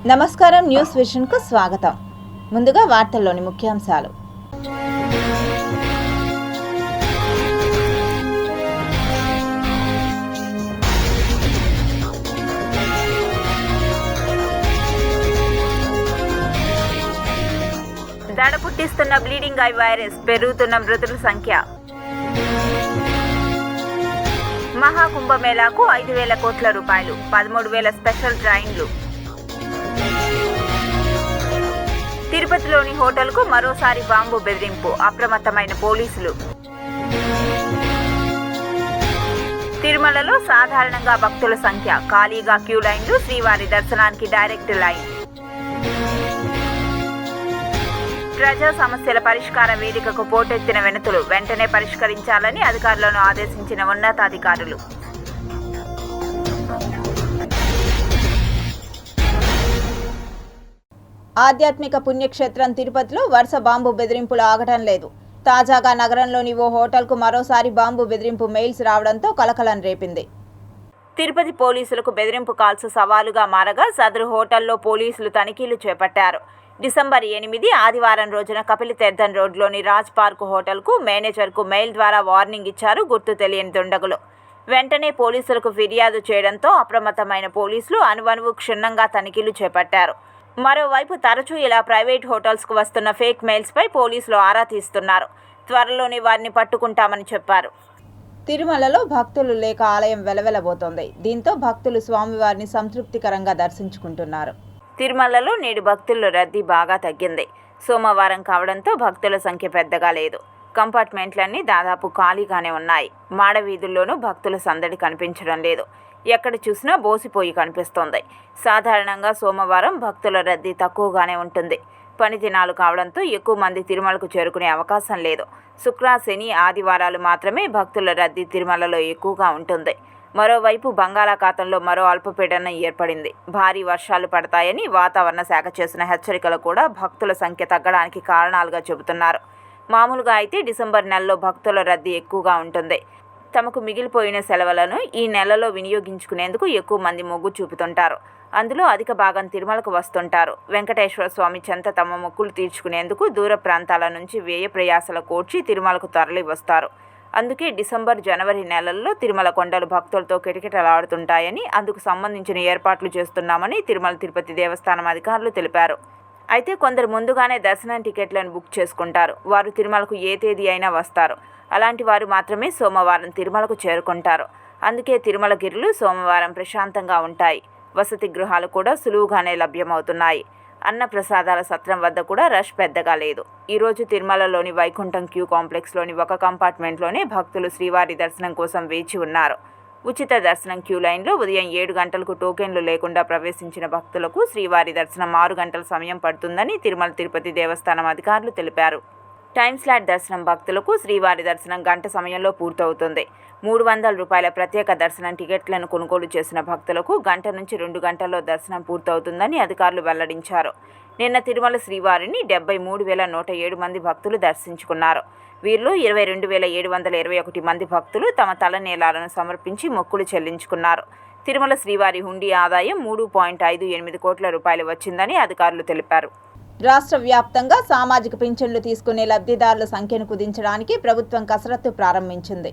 నమస్కారం. న్యూస్ విజన్కు స్వాగతం. ముందుగా వార్తల్లోని ముఖ్యాంశాలు. దడ పుట్టిస్తున్న బ్లీడింగ్ ఐ వైరస్, పెరుగుతున్న మృతుల సంఖ్య. మహాకుంభమేళాకు 5,000 కోట్ల రూపాయలు, 13,000 స్పెషల్ ట్రైన్లు. తిరుపతిలోని హోటల్కు మరోసారి బాంబు బెదిరింపు, అప్రమత్తమైన పోలీసులు. తిరుమలలో సాధారణంగా భక్తుల సంఖ్య, ఖాళీగా క్యూ లైన్లు, శ్రీవారి దర్శనానికి డైరెక్ట్ లైన్. ప్రజా సమస్యల పరిష్కార వేదికకు పోటెత్తిన వినతులు వెంటనే పరిష్కరించాలని అధికారులను ఆదేశించిన ఉన్నతాధికారులు. ఆధ్యాత్మిక పుణ్యక్షేత్రం తిరుపతిలో వరుస బాంబు బెదిరింపులు ఆగటం లేదు. తాజాగా నగరంలోని ఓ హోటల్కు మరోసారి బాంబు బెదిరింపు మెయిల్స్ రావడంతో కలకలం రేపింది. తిరుపతి పోలీసులకు బెదిరింపు కాల్స్ సవాలుగా మారగా సదరు హోటల్లో పోలీసులు తనిఖీలు చేపట్టారు. డిసెంబర్ 8 ఆదివారం రోజున కపిలతీర్థం రోడ్లోని రాజ్ పార్క్ హోటల్కు మేనేజర్కు మెయిల్ ద్వారా వార్నింగ్ ఇచ్చారు గుర్తు తెలియని దుండగులు. వెంటనే పోలీసులకు ఫిర్యాదు చేయడంతో అప్రమత్తమైన పోలీసులు అనువనువు క్షుణ్ణంగా తనిఖీలు చేపట్టారు. మరోవైపు తరచూ ఇలా ప్రైవేట్ హోటల్స్కు వస్తున్న ఫేక్ మెయిల్స్పై పోలీసులు ఆరా తీస్తున్నారు. త్వరలోనే వారిని పట్టుకుంటామని చెప్పారు. తిరుమలలో భక్తులు లేక ఆలయం వెలవెలబోతోంది. దీంతో భక్తులు స్వామివారిని సంతృప్తికరంగా దర్శించుకుంటున్నారు. తిరుమలలో నేడు భక్తుల రద్దీ బాగా తగ్గింది. సోమవారం కావడంతో భక్తుల సంఖ్య పెద్దగా లేదు. కంపార్ట్మెంట్లన్నీ దాదాపు ఖాళీగానే ఉన్నాయి. మాడవీధుల్లోనూ భక్తుల సందడి కనిపించడం లేదు. ఎక్కడ చూసినా బోసిపోయి కనిపిస్తోంది. సాధారణంగా సోమవారం భక్తుల రద్దీ తక్కువగానే ఉంటుంది. పని దినాలు కావడంతో ఎక్కువ మంది తిరుమలకు చేరుకునే అవకాశం లేదు. శుక్ర, శని, ఆదివారాలు మాత్రమే భక్తుల రద్దీ తిరుమలలో ఎక్కువగా ఉంటుంది. మరోవైపు బంగాళాఖాతంలో మరో అల్పపీడనం ఏర్పడింది. భారీ వర్షాలు పడతాయని వాతావరణ శాఖ చేసిన హెచ్చరికలు కూడా భక్తుల సంఖ్య తగ్గడానికి కారణాలుగా చెబుతున్నారు. మామూలుగా అయితే డిసెంబర్ నెలలో భక్తుల రద్దీ ఎక్కువగా ఉంటుంది. తమకు మిగిలిపోయిన సెలవులను ఈ నెలలో వినియోగించుకునేందుకు ఎక్కువ మంది మొగ్గు చూపుతుంటారు. అందులో అధిక భాగం తిరుమలకు వస్తుంటారు. వెంకటేశ్వర స్వామి చెంత తమ మొక్కులు తీర్చుకునేందుకు దూర ప్రాంతాల నుంచి వ్యయ ప్రయాసల కోర్చి తిరుమలకు తరలి వస్తారు. అందుకే డిసెంబర్, జనవరి నెలల్లో తిరుమల కొండలు భక్తులతో కిటకిటలాడుతుంటాయని, అందుకు సంబంధించిన ఏర్పాట్లు చేస్తున్నామని తిరుమల తిరుపతి దేవస్థానం అధికారులు తెలిపారు. అయితే కొందరు ముందుగానే దర్శనం టికెట్లను బుక్ చేసుకుంటారు. వారు తిరుమలకు ఏ తేదీ అయినా వస్తారు. అలాంటి వారు మాత్రమే సోమవారం తిరుమలకు చేరుకుంటారు. అందుకే తిరుమల గిరులు సోమవారం ప్రశాంతంగా ఉంటాయి. వసతి గృహాలు కూడా సులువుగానే లభ్యమవుతున్నాయి. అన్నప్రసాదాల సత్రం వద్ద కూడా రష్ పెద్దగా లేదు. ఈరోజు తిరుమలలోని వైకుంఠం క్యూ కాంప్లెక్స్లోని ఒక కంపార్ట్మెంట్లోనే భక్తులు శ్రీవారి దర్శనం కోసం వేచి ఉన్నారు. ఉచిత దర్శనం క్యూ లైన్లో ఉదయం 7 గంటలకు టోకెన్లు లేకుండా ప్రవేశించిన భక్తులకు శ్రీవారి దర్శనం 6 గంటల సమయం పడుతుందని తిరుమల తిరుపతి దేవస్థానం అధికారులు తెలిపారు. టైమ్ స్లాట్ దర్శనం భక్తులకు శ్రీవారి దర్శనం గంట సమయంలో పూర్తవుతుంది. 300 రూపాయల ప్రత్యేక దర్శనం టికెట్లను కొనుగోలు చేసిన భక్తులకు గంట నుంచి 2 గంటల్లో దర్శనం పూర్తవుతుందని అధికారులు వెల్లడించారు. నిన్న తిరుమల శ్రీవారిని 73,107 మంది భక్తులు దర్శించుకున్నారు. వీరిలో 22,721 మంది భక్తులు తమ తలనీలాలను సమర్పించి మొక్కులు చెల్లించుకున్నారు. తిరుమల శ్రీవారి హుండీ ఆదాయం 3.58 కోట్ల రూపాయలు వచ్చిందని అధికారులు తెలిపారు. రాష్ట్ర వ్యాప్తంగా సామాజిక పింఛన్లు తీసుకునే లబ్ధిదారుల సంఖ్యను కుదించడానికి ప్రభుత్వం కసరత్తు ప్రారంభించింది.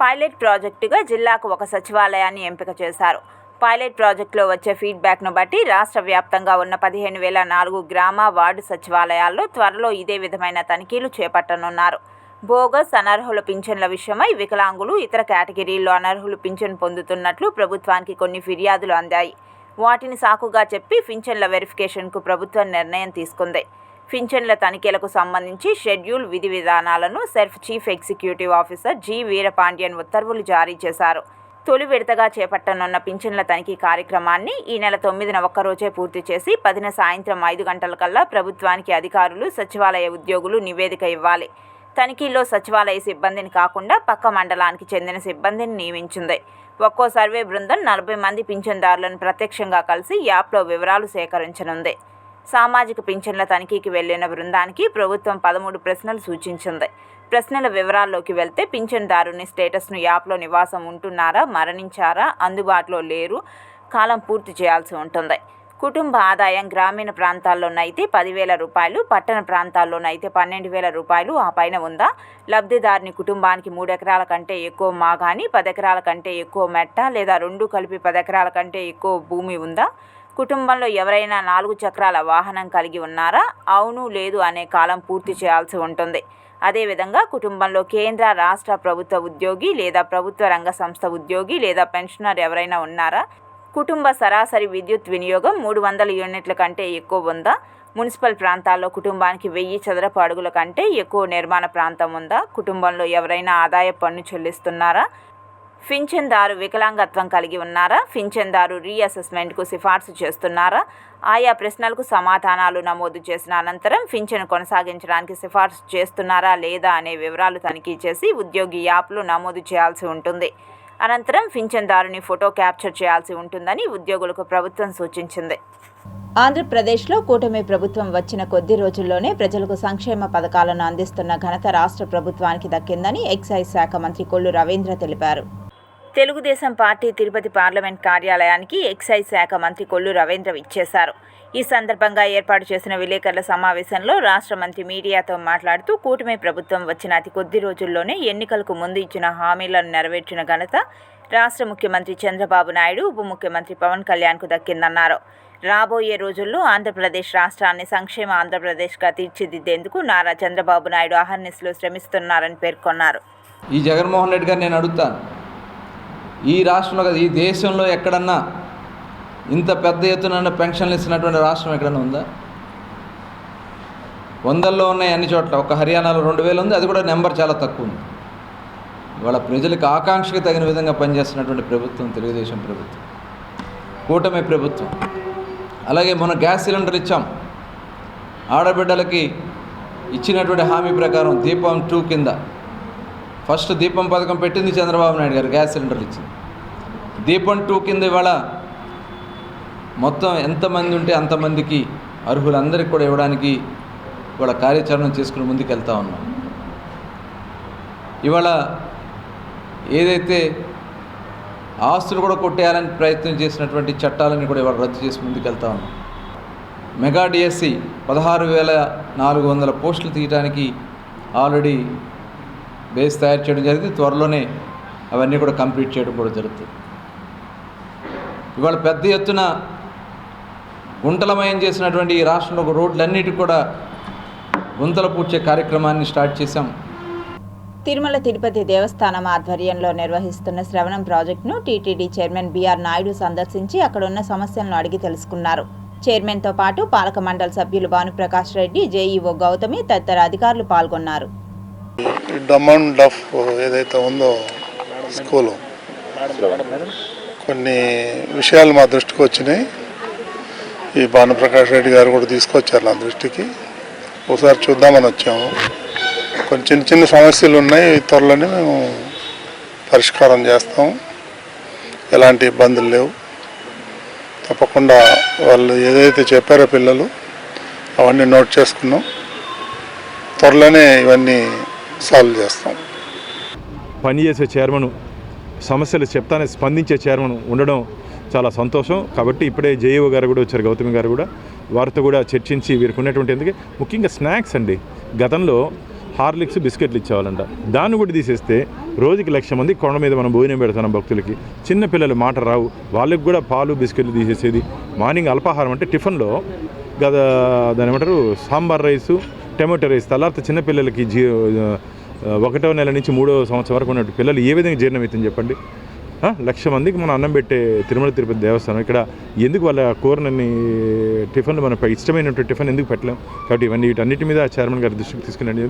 పైలట్ ప్రాజెక్టుగా జిల్లాకు ఒక సచివాలయాన్ని ఎంపిక చేశారు. పైలట్ ప్రాజెక్టులో వచ్చే ఫీడ్బ్యాక్ను బట్టి రాష్ట్ర వ్యాప్తంగా ఉన్న 15,004 గ్రామ, వార్డు సచివాలయాల్లో త్వరలో ఇదే విధమైన తనిఖీలు చేపట్టనున్నారు. బోగస్, అనర్హుల పింఛన్ల విషయమై వికలాంగులు, ఇతర కేటగిరీల్లో అనర్హులు పింఛన్ పొందుతున్నట్లు ప్రభుత్వానికి కొన్ని ఫిర్యాదులు అందాయి. వాటిని సాకుగా చెప్పి పింఛన్ల వెరిఫికేషన్కు ప్రభుత్వం నిర్ణయం తీసుకుంది. పింఛన్ల తనిఖీలకు సంబంధించి షెడ్యూల్, విధి విధానాలను SERP chief executive officer G. Veerapandian ఉత్తర్వులు జారీ చేశారు. తొలి విడతగా చేపట్టనున్న పింఛన్ల తనిఖీ కార్యక్రమాన్ని ఈ నెల 9న ఒక్కరోజే పూర్తి చేసి 10న సాయంత్రం 5 గంటలకల్లా ప్రభుత్వానికి అధికారులు, సచివాలయ ఉద్యోగులు నివేదిక ఇవ్వాలి. తనిఖీల్లో సచివాలయ సిబ్బందిని కాకుండా పక్క మండలానికి చెందిన సిబ్బందిని నియమించింది. ఒక్కో సర్వే బృందం 40 మంది పింఛన్దారులను ప్రత్యక్షంగా కలిసి యాప్లో వివరాలు సేకరించనుంది. సామాజిక పింఛన్ల తనిఖీకి వెళ్లిన బృందానికి ప్రభుత్వం 13 ప్రశ్నలు సూచించింది. ప్రశ్నల వివరాల్లోకి వెళ్తే పింఛన్దారుని స్టేటస్ను యాప్లో నివాసం ఉంటున్నారా, మరణించారా, అందుబాటులో లేరు, కాలం పూర్తి చేయాల్సి ఉంటుంది. కుటుంబ ఆదాయం గ్రామీణ ప్రాంతాల్లోనైతే 10,000 రూపాయలు, పట్టణ ప్రాంతాల్లోనైతే 12,000 రూపాయలు ఆ పైన ఉందా? లబ్ధిదారుని కుటుంబానికి 3 ఎకరాల కంటే ఎక్కువ మాగాని, 10 ఎకరాల కంటే ఎక్కువ మెట్ట లేదా రెండూ కలిపి 10 ఎకరాల కంటే ఎక్కువ భూమి ఉందా? కుటుంబంలో ఎవరైనా 4 చక్రాల వాహనం కలిగి ఉన్నారా? అవును లేదు అనే కాలం పూర్తి చేయాల్సి ఉంటుంది. అదేవిధంగా కుటుంబంలో కేంద్ర రాష్ట్ర ప్రభుత్వ ఉద్యోగి లేదా ప్రభుత్వ రంగ సంస్థ ఉద్యోగి లేదా పెన్షనర్ ఎవరైనా ఉన్నారా? కుటుంబ సరాసరి విద్యుత్ వినియోగం 300 యూనిట్ల కంటే ఎక్కువ ఉందా? మున్సిపల్ ప్రాంతాల్లో కుటుంబానికి 1000 చదరపు అడుగుల కంటే ఎక్కువ నిర్మాణ ప్రాంతం ఉందా? కుటుంబంలో ఎవరైనా ఆదాయ పన్ను చెల్లిస్తున్నారా? పింఛన్దారు వికలాంగత్వం కలిగి ఉన్నారా? పింఛన్దారు రీఅసెస్మెంట్కు సిఫార్సు చేస్తున్నారా? ఆయా ప్రశ్నలకు సమాధానాలు నమోదు చేసిన అనంతరం పింఛను కొనసాగించడానికి సిఫార్సు చేస్తున్నారా లేదా అనే వివరాలు తనిఖీ చేసి ఉద్యోగి యాప్లో నమోదు చేయాల్సి ఉంటుంది. అనంతరం పింఛన్దారుని ఫోటో క్యాప్చర్ చేయాల్సి ఉంటుందని ఉద్యోగులకు ప్రభుత్వం సూచించింది. ఆంధ్రప్రదేశ్లో కూటమి ప్రభుత్వం వచ్చిన కొద్ది రోజుల్లోనే ప్రజలకు సంక్షేమ పథకాలను అందిస్తున్న ఘనత రాష్ట్ర ప్రభుత్వానికి దక్కిందని ఎక్సైజ్ శాఖ మంత్రి కొల్లు రవీంద్ర తెలిపారు. తెలుగుదేశం పార్టీ తిరుపతి పార్లమెంట్ కార్యాలయానికి ఎక్సైజ్ శాఖ మంత్రి కొల్లు రవీంద్ర ఇచ్చేశారు. ఈ సందర్భంగా ఏర్పాటు చేసిన విలేకరుల సమావేశంలో రాష్ట్ర మంత్రి మీడియాతో మాట్లాడుతూ కూటమి ప్రభుత్వం వచ్చిన అతి కొద్ది రోజుల్లోనే ఎన్నికలకు ముందు ఇచ్చిన హామీలను నెరవేర్చిన ఘనత రాష్ట్ర ముఖ్యమంత్రి చంద్రబాబు నాయుడు, ఉప ముఖ్యమంత్రి పవన్ కళ్యాణ్కు దక్కిందన్నారు. రాబోయే రోజుల్లో ఆంధ్రప్రదేశ్ రాష్ట్రాన్ని సంక్షేమ ఆంధ్రప్రదేశ్గా తీర్చిదిద్దేందుకు నారా చంద్రబాబు నాయుడు అహర్నిశలు శ్రమిస్తున్నారని పేర్కొన్నారు. ఈ జగన్మోహన్ రెడ్డి గారు నేను అడుగుతాను, ఈ రాష్ట్రంలో కదా ఈ దేశంలో ఎక్కడన్నా ఇంత పెద్ద ఎత్తున పెన్షన్లు ఇస్తున్నటువంటి రాష్ట్రం ఎక్కడన్నా ఉందా? వందల్లో ఉన్నాయి అన్ని చోట్ల. ఒక హర్యానాలో 2,000 ఉంది, అది కూడా నెంబర్ చాలా తక్కువ ఉంది. ఇవాళ ప్రజలకు ఆకాంక్షకు తగిన విధంగా పనిచేస్తున్నటువంటి ప్రభుత్వం తెలుగుదేశం ప్రభుత్వం, కూటమి ప్రభుత్వం. అలాగే మొన్న గ్యాస్ సిలిండర్ ఇచ్చాం. ఆడబిడ్డలకి ఇచ్చినటువంటి హామీ ప్రకారం దీపం 2 కింద ఫస్ట్ దీపం పథకం పెట్టింది చంద్రబాబు నాయుడు గారు, గ్యాస్ సిలిండర్లు ఇచ్చింది. దీపం 2 కింద ఇవాళ మొత్తం ఎంతమంది ఉంటే అంతమందికి అర్హులందరికీ కూడా ఇవ్వడానికి ఇవాళ కార్యాచరణ చేసుకుని ముందుకెళ్తా ఉన్నాం. ఇవాళ ఏదైతే ఆస్తులు కూడా కొట్టేయాలని ప్రయత్నం చేసినటువంటి చట్టాలని కూడా ఇవాళ రద్దు చేసి ముందుకెళ్తా ఉన్నాం. మెగా డిఎస్సి 16,400 పోస్టులు తీయడానికి ఆల్రెడీ బేస్ తయారు చేయడం జరిగింది. త్వరలోనే అవన్నీ కూడా కంప్లీట్ చేయడం కూడా జరుగుతుంది. ఇవాళ పెద్ద ఎత్తున గుంతలమయం చేసినటువంటి ఈ రాష్ట్రంలో రోడ్లన్నిటికీ కూడా గుంతలు పూడ్చే కార్యక్రమాన్ని స్టార్ట్ చేశాం. తిరుమల తిరుపతి దేవస్థానం ఆధ్వర్యంలో నిర్వహిస్తున్న శ్రవణం ప్రాజెక్టును టీటీడీ చైర్మన్ బిఆర్ నాయుడు సందర్శించి అక్కడున్న సమస్యలను అడిగి తెలుసుకున్నారు. చైర్మన్తో పాటు పాలక మండలి సభ్యులు భానుప్రకాష్ రెడ్డి, జేఈఓ గౌతమి తదితర అధికారులు పాల్గొన్నారు. డమాండ్ ఆఫ్ ఏదైతే ఉందో స్కూలు కొన్ని విషయాలు మా దృష్టికి వచ్చినాయి. ఈ భానుప్రకాష్ రెడ్డి గారు కూడా తీసుకొచ్చారు నా దృష్టికి. ఒకసారి చూద్దామని వచ్చాము. కొన్ని చిన్న చిన్న సమస్యలు ఉన్నాయి, త్వరలోనే మేము పరిష్కారం చేస్తాం. ఎలాంటి ఇబ్బందులు లేవు. తప్పకుండా వాళ్ళు ఏదైతే చెప్పారో పిల్లలు అవన్నీ నోట్ చేసుకున్నాం. త్వరలోనే ఇవన్నీ సాల్వ్ చేస్తాం. పనిచేసే చైర్మన్, సమస్యలు చెప్తానే స్పందించే చైర్మన్ ఉండడం చాలా సంతోషం. కాబట్టి ఇప్పుడే జేఈఓ గారు కూడా వచ్చారు, గౌతమి గారు కూడా, వారితో కూడా చర్చించి వీరికి ఉన్నటువంటి, ఎందుకంటే ముఖ్యంగా స్నాక్స్ అండి, గతంలో హార్లిక్స్ బిస్కెట్లు ఇచ్చేవాళ్ళంట, దాన్ని కూడా తీసేస్తే రోజుకి 1,00,000 మంది కొండ మీద మనం భోజనం పెడతాం భక్తులకి. చిన్నపిల్లలు మాట రావు, వాళ్ళకి కూడా పాలు బిస్కెట్లు తీసేసేది. మార్నింగ్ అల్పాహారం అంటే టిఫిన్లో దాని ఏమంటారు సాంబార్ రైసు, టమాటో రైస్. తర్వాత చిన్నపిల్లలకి 1వ నెల నుంచి 3వ సంవత్సరం వరకు ఉన్నట్టు పిల్లలు ఏ విధంగా జీర్ణమవుతుంది చెప్పండి? 1,00,000 మందికి మనం అన్నం పెట్టే తిరుమల తిరుపతి దేవస్థానం ఇక్కడ ఎందుకు వాళ్ళ కోరినన్ని టిఫిన్లు మన ఇష్టమైనటువంటి టిఫిన్ ఎందుకు పెట్టలేం? కాబట్టి వీటన్నిటి మీద చైర్మన్ గారి దృష్టికి తీసుకుని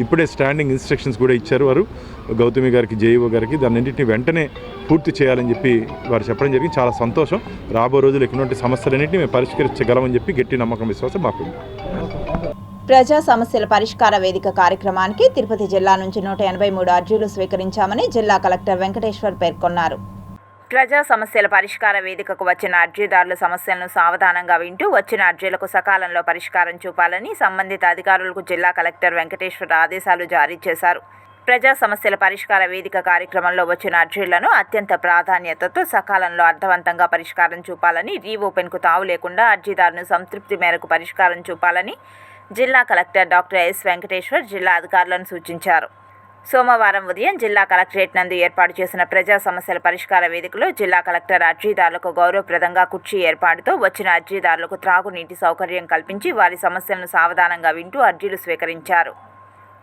ఇప్పుడే స్టాండింగ్ ఇన్స్ట్రక్షన్స్ కూడా ఇచ్చారు వారు, గౌతమి గారికి, జేఈఓ గారికి. దాన్నింటిని వెంటనే పూర్తి చేయాలని చెప్పి వారు చెప్పడం జరిగింది. చాలా సంతోషం. రాబో రోజులు ఎటువంటి సమస్యలన్నింటినీ మేము పరిష్కరించగలమని చెప్పి గట్టి నమ్మకం, విశ్వాసం మాకు. ప్రజా సమస్యల పరిష్కార వేదిక కార్యక్రమానికి తిరుపతి జిల్లా నుంచి 183 అర్జీలు స్వీకరించామని జిల్లా కలెక్టర్ వెంకటేశ్వర్ పేర్కొన్నారు. ప్రజా సమస్యల పరిష్కార వేదికకు వచ్చిన అర్జీదారుల సమస్యలను సావధానంగా వింటూ వచ్చిన అర్జీలకు సకాలంలో పరిష్కారం చూపాలని సంబంధిత అధికారులకు జిల్లా కలెక్టర్ వెంకటేశ్వర్ ఆదేశాలు జారీ చేశారు. ప్రజా సమస్యల పరిష్కార వేదిక కార్యక్రమంలో వచ్చిన అర్జీలను అత్యంత ప్రాధాన్యతతో సకాలంలో అర్థవంతంగా పరిష్కారం చూపాలని, రీఓపెన్కు తావు లేకుండా అర్జీదారును సంతృప్తి మేరకు పరిష్కారం చూపాలని జిల్లా కలెక్టర్ డాక్టర్ ఎస్ వెంకటేశ్వర్ జిల్లా అధికారులను సూచించారు. సోమవారం ఉదయం జిల్లా కలెక్టరేట్ నందు ఏర్పాటు చేసిన ప్రజా సమస్యల పరిష్కార వేదికలో జిల్లా కలెక్టర్ అర్జీదారులకు గౌరవప్రదంగా కుర్చీ ఏర్పాటుతో వచ్చిన అర్జీదారులకు త్రాగునీటి సౌకర్యం కల్పించి వారి సమస్యలను సావధానంగా వింటూ అర్జీలు స్వీకరించారు.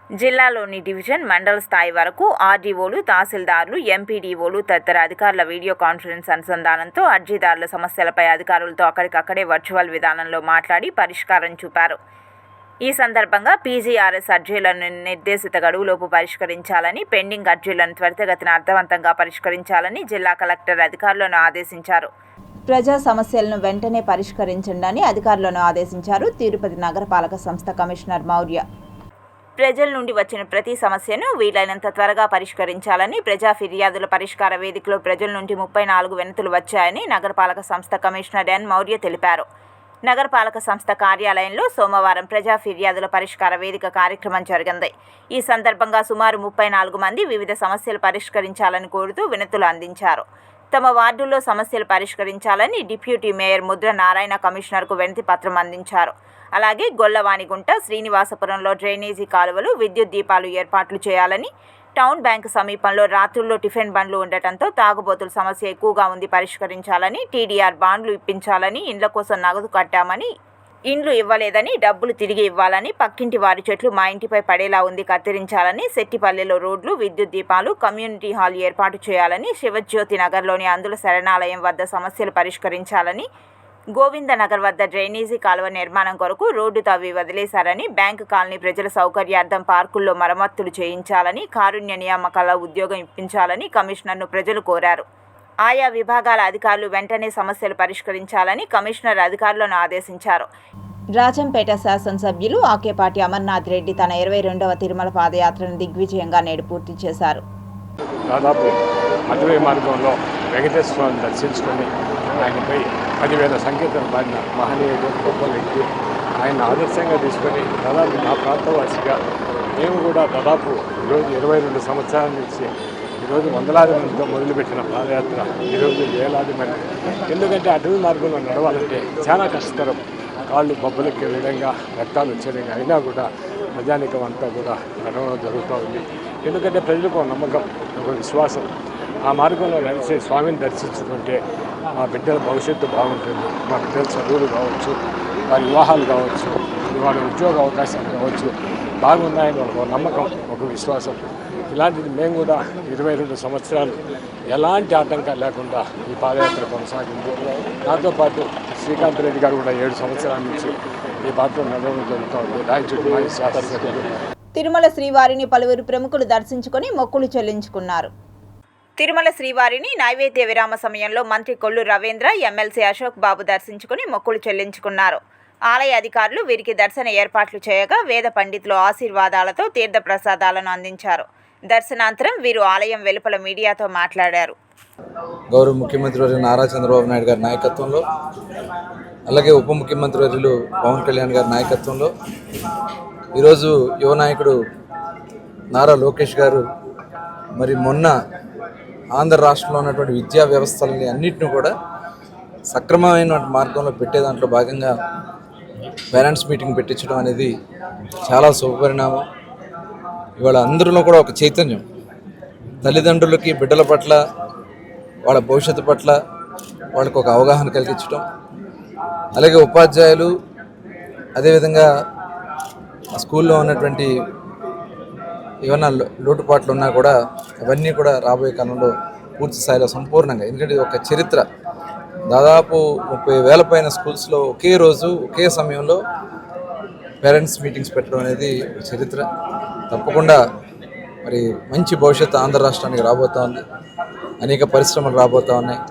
జిల్లాలోని డివిజన్, మండల స్థాయి వరకు ఆర్డీఓలు, తహసీల్దార్లు, ఎంపీడీఓలు తదితర అధికారుల వీడియో కాన్ఫరెన్స్ అనుసంధానంతో అర్జీదారుల సమస్యలపై అధికారులతో అక్కడికక్కడే వర్చువల్ విధానంలో మాట్లాడి పరిష్కారం చూపారు. ఈ సందర్భంగా పీజీఆర్ఎస్ అర్జీలను నిర్దేశిత గడువులోపు పరిష్కరించాలని, పెండింగ్ అర్జీలను త్వరితగతిన అర్థవంతంగా పరిష్కరించాలని జిల్లా కలెక్టర్ అధికారులను ఆదేశించారు. ప్రజా సమస్యలను వెంటనే పరిష్కరించండి అధికారులను ఆదేశించారు తిరుపతి నగరపాలక సంస్థ కమిషనర్ మౌర్య. ప్రజల నుండి వచ్చిన ప్రతి సమస్యను వీలైనంత త్వరగా పరిష్కరించాలని, ప్రజా ఫిర్యాదుల పరిష్కార వేదికలో ప్రజల నుండి 34 వినతులు వచ్చాయని నగరపాలక సంస్థ కమిషనర్ ఎన్ మౌర్య తెలిపారు. నగరపాలక సంస్థ కార్యాలయంలో సోమవారం ప్రజా ఫిర్యాదుల పరిష్కార వేదిక కార్యక్రమం జరిగింది. ఈ సందర్భంగా సుమారు 34 మంది వివిధ సమస్యలు పరిష్కరించాలని కోరుతూ వినతులు అందించారు. తమ వార్డుల్లో సమస్యలు పరిష్కరించాలని డిప్యూటీ మేయర్ ముద్ర నారాయణ కమిషనర్కు వినతి పత్రం అందించారు. అలాగే గొల్లవాణిగుంట, శ్రీనివాసపురంలో డ్రైనేజీ కాలువలు, విద్యుత్ దీపాలు ఏర్పాట్లు చేయాలని, టౌన్ బ్యాంకు సమీపంలో రాత్రుల్లో టిఫిన్ బండ్లు ఉండటంతో తాగుబోతుల సమస్య ఎక్కువగా ఉంది పరిష్కరించాలని, టీడీఆర్ బాండ్లు ఇప్పించాలని, ఇండ్ల కోసం నగదు కట్టామని, ఇండ్లు ఇవ్వలేదని డబ్బులు తిరిగి ఇవ్వాలని, పక్కింటి వారి చెట్లు మా ఇంటిపై పడేలా ఉంది కత్తిరించాలని, సెట్టిపల్లెలో రోడ్లు, విద్యుత్ దీపాలు, కమ్యూనిటీ హాల్ ఏర్పాటు చేయాలని, శివజ్యోతి నగర్లోని అందుల శరణాలయం వద్ద సమస్యలు పరిష్కరించాలని, గోవిందనగర్ వద్ద డ్రైనేజీ కాలువ నిర్మాణం కొరకు రోడ్డు తవ్వి వదిలేశారని, బ్యాంకు కాలనీ ప్రజల సౌకర్యార్థం పార్కుల్లో మరమ్మతులు చేయించాలని, కారుణ్య నియామకాల ఉద్యోగం ఇప్పించాలని కమిషనర్ను ప్రజలు కోరారు. ఆయా విభాగాల అధికారులు వెంటనే సమస్యలు పరిష్కరించాలని కమిషనర్ అధికారులను ఆదేశించారు. రాజంపేట శాసనసభ్యులు ఆకేపాటి అమర్నాథ్ రెడ్డి తన 22వ తిరుమల పాదయాత్రను దిగ్విజయంగా నేడు పూర్తి చేశారు. దాదాపు అటువై మార్గంలో వెంకటేశ్వర స్వామిని దర్శించుకొని ఆయనపై 10,000 సంఖ్యతో పాడిన మహనీయుడు, గొప్ప వ్యక్తి. ఆయన ఆదర్శంగా తీసుకొని దాదాపు నా ప్రాంతవాసిగా మేము కూడా దాదాపు ఈరోజు 22 సంవత్సరాల నుంచి ఈరోజు వందలాది మందితో మొదలుపెట్టిన పాదయాత్ర ఈరోజు వేలాది మంది. ఎందుకంటే అటవీ మార్గంలో నడవాలంటే చాలా కష్టతరం. కాళ్ళు బొబ్బలెక్కే విధంగా, రక్తాలు వచ్చే విధంగా అయినా కూడా ప్రజానికం అంతా కూడా నడవడం జరుగుతూ ఉంది. ఎందుకంటే ప్రజలకు ఒక నమ్మకం, ఒక విశ్వాసం. ఆ మార్గంలో నడిచే స్వామిని దర్శించుకుంటే మా బిడ్డల భవిష్యత్తు బాగుంటుంది, మా బిడ్డల చదువులు కావచ్చు, వారి వివాహాలు కావచ్చు, వాళ్ళ ఉద్యోగ అవకాశాలు కావచ్చు బాగున్నాయని ఒక నమ్మకం, ఒక విశ్వాసం. ఇలాంటిది మేము కూడా 22 సంవత్సరాలు ఎలాంటి ఆటంకాలు లేకుండా ఈ పాదయాత్ర కొనసాగింది. నాతో పాటు శ్రీకాంత్ రెడ్డి గారు కూడా 7 సంవత్సరాల నుంచి ఈ పాత్ర నడవడం జరుగుతూ ఉంది. రాయచూటి మాజీ శాసనసభ్యులు. తిరుమల శ్రీవారిని పలువురు ప్రముఖులు దర్శించుకొని మొక్కులు చెల్లించుకున్నారు. తిరుమల శ్రీవారిని నైవేద్య విరామ సమయంలో మంత్రి కొల్లు రవీంద్ర, ఎమ్మెల్సీ అశోక్ బాబు దర్శించుకుని మొక్కులు చెల్లించుకున్నారు. ఆలయ అధికారులు వీరికి దర్శన ఏర్పాట్లు చేయగా వేద పండితులు ఆశీర్వాదాలతో తీర్థ ప్రసాదాలను అందించారు. దర్శనాంతరం వీరు ఆలయం వెలుపల మీడియాతో మాట్లాడారు. గౌరవ ముఖ్యమంత్రి వర్యులు నారా చంద్రబాబు నాయుడు గారి నాయకత్వంలో, అలాగే ఉప ముఖ్యమంత్రి వర్యులు పవన్ కళ్యాణ్ గారి నాయకత్వంలో ఈరోజు యువ నాయకుడు నారా లోకేష్ గారు మరి మొన్న ఆంధ్ర రాష్ట్రంలో ఉన్నటువంటి విద్యా వ్యవస్థలని అన్నింటినీ కూడా సక్రమమైన మార్గంలో పెట్టే దాంట్లో భాగంగా పేరెంట్స్ మీటింగ్ పెట్టించడం అనేది చాలా శుభపరిణామం. ఇవాళ అందరిలో కూడా ఒక చైతన్యం, తల్లిదండ్రులకి బిడ్డల పట్ల, వాళ్ళ భవిష్యత్తు పట్ల వాళ్ళకు ఒక అవగాహన కలిగించడం, అలాగే ఉపాధ్యాయులు, అదేవిధంగా స్కూల్లో ఉన్నటువంటి ఏమైనా లోటుపాట్లు ఉన్నా కూడా అవన్నీ కూడా రాబోయే కాలంలో పూర్తి స్థాయిలో సంపూర్ణంగా, ఎందుకంటే ఒక చరిత్ర, దాదాపు 30,000 పైన స్కూల్స్లో ఒకే రోజు ఒకే సమయంలో పేరెంట్స్ మీటింగ్స్ పెట్టడం అనేది చరిత్ర. తప్పకుండా మరి మంచి భవిష్యత్తు ఆంధ్ర రాష్ట్రానికి రాబోతూ ఉంది. అనేక పరిశ్రమలు రాబోతూ ఉన్నాయి.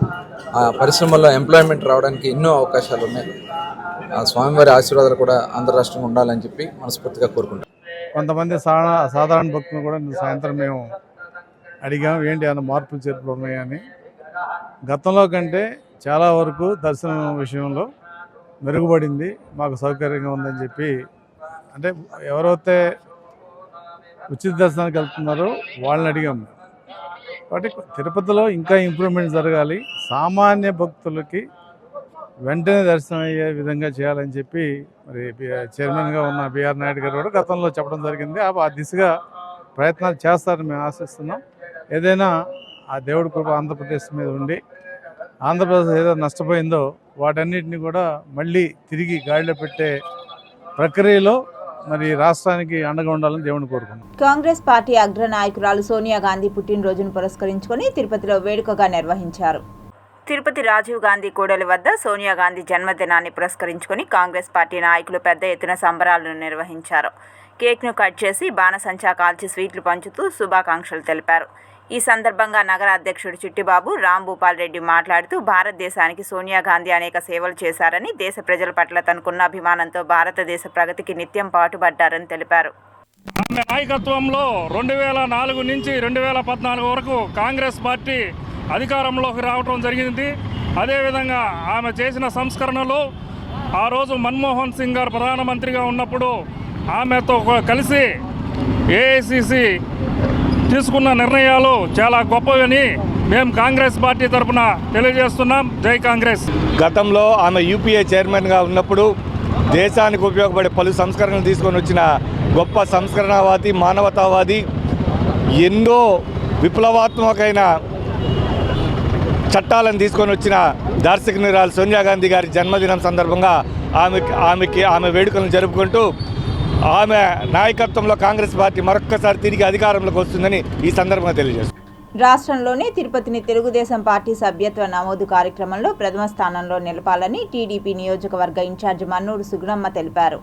ఆ పరిశ్రమల్లో ఎంప్లాయ్మెంట్ రావడానికి ఎన్నో అవకాశాలు ఉన్నాయి. ఆ స్వామివారి ఆశీర్వాదాలు కూడా ఆంధ్ర రాష్ట్రంలో ఉండాలని చెప్పి మనస్ఫూర్తిగా కోరుకుంటాం. కొంతమంది సాధారణ భక్తులు కూడా సాయంత్రం మేము అడిగాము ఏంటి అన్న మార్పులు చేర్పులు ఉన్నాయని. గతంలో కంటే చాలా వరకు దర్శనం విషయంలో మెరుగుపడింది, మాకు సౌకర్యంగా ఉందని చెప్పి. అంటే ఎవరైతే ఉచిత దర్శనానికి వెళ్తున్నారో వాళ్ళని అడిగాము. కాబట్టి తిరుపతిలో ఇంకా ఇంప్రూవ్మెంట్ జరగాలి, సామాన్య భక్తులకి వెంటనే దర్శనం అయ్యే విధంగా చేయాలని చెప్పి మరి చైర్మన్గా ఉన్న బిఆర్ నాయుడు గారు కూడా గతంలో చెప్పడం జరిగింది. ఆ దిశగా ప్రయత్నాలు చేస్తారని మేము ఆశిస్తున్నాం. ఏదైనా ఆ దేవుడి కృప ఆంధ్రప్రదేశ్ మీద ఉండి ఆంధ్రప్రదేశ్ ఏదో నష్టపోయిందో వాటన్నిటిని కూడా మళ్ళీ తిరిగి గాడిలో పెట్టే ప్రక్రియలో మరి రాష్ట్రానికి అండగా ఉండాలని దేవుని కోరుకున్నాం. కాంగ్రెస్ పార్టీ అగ్ర నాయకురాలు సోనియా గాంధీ పుట్టినరోజును పురస్కరించుకొని తిరుపతిలో వేడుకగా నిర్వహించారు. తిరుపతి రాజీవ్ గాంధీ కూడలి వద్ద సోనియా గాంధీ జన్మదినాన్ని పురస్కరించుకొని కాంగ్రెస్ పార్టీ నాయకులు పెద్ద ఎత్తున సంబరాలను నిర్వహించారు. కేక్ను కట్ చేసి బాణసంచా కాల్చి స్వీట్లు పంచుతూ శుభాకాంక్షలు తెలిపారు. ఈ సందర్భంగా నగర అధ్యక్షుడు చిట్టిబాబు రాంభూపాల్ రెడ్డి మాట్లాడుతూ భారతదేశానికి సోనియా గాంధీ అనేక సేవలు చేశారని, దేశ ప్రజల పట్ల తనకున్న అభిమానంతో భారతదేశ ప్రగతికి నిత్యం పాటుపడ్డారని తెలిపారు. ఆమె నాయకత్వంలో 2004 నుంచి 2014 వరకు కాంగ్రెస్ పార్టీ అధికారంలోకి రావడం జరిగింది. అదేవిధంగా ఆమె చేసిన సంస్కరణలు ఆ రోజు మన్మోహన్ సింగ్ గారు ప్రధానమంత్రిగా ఉన్నప్పుడు ఆమెతో కలిసి ఏఐసిసి తీసుకున్న నిర్ణయాలు చాలా గొప్పవని మేము కాంగ్రెస్ పార్టీ తరఫున తెలియజేస్తున్నాం. జై కాంగ్రెస్. గతంలో ఆమె యూపీఏ చైర్మన్గా ఉన్నప్పుడు దేశానికి ఉపయోగపడే పలు సంస్కరణలు తీసుకొని వచ్చిన గొప్ప సంస్కరణవాది, మానవతావాది, ఎన్నో విప్లవాత్మకమైన చట్టాలను తీసుకొని వచ్చిన దార్శనికురాలు సోనియా గాంధీ గారి జన్మదినం సందర్భంగా ఆమె వేడుకలను జరుపుకుంటూ ఆమె నాయకత్వంలో కాంగ్రెస్ పార్టీ మరొక్కసారి తిరిగి అధికారంలోకి వస్తుందని ఈ సందర్భంగా తెలియజేస్తుంది. రాష్ట్రంలోనే తిరుపతిని తెలుగుదేశం పార్టీ సభ్యత్వ నమోదు కార్యక్రమంలో ప్రథమ స్థానంలో నిలపాలని టీడీపీ నియోజకవర్గ ఇన్ఛార్జి మన్నూరు సుగుణమ్మ తెలిపారు.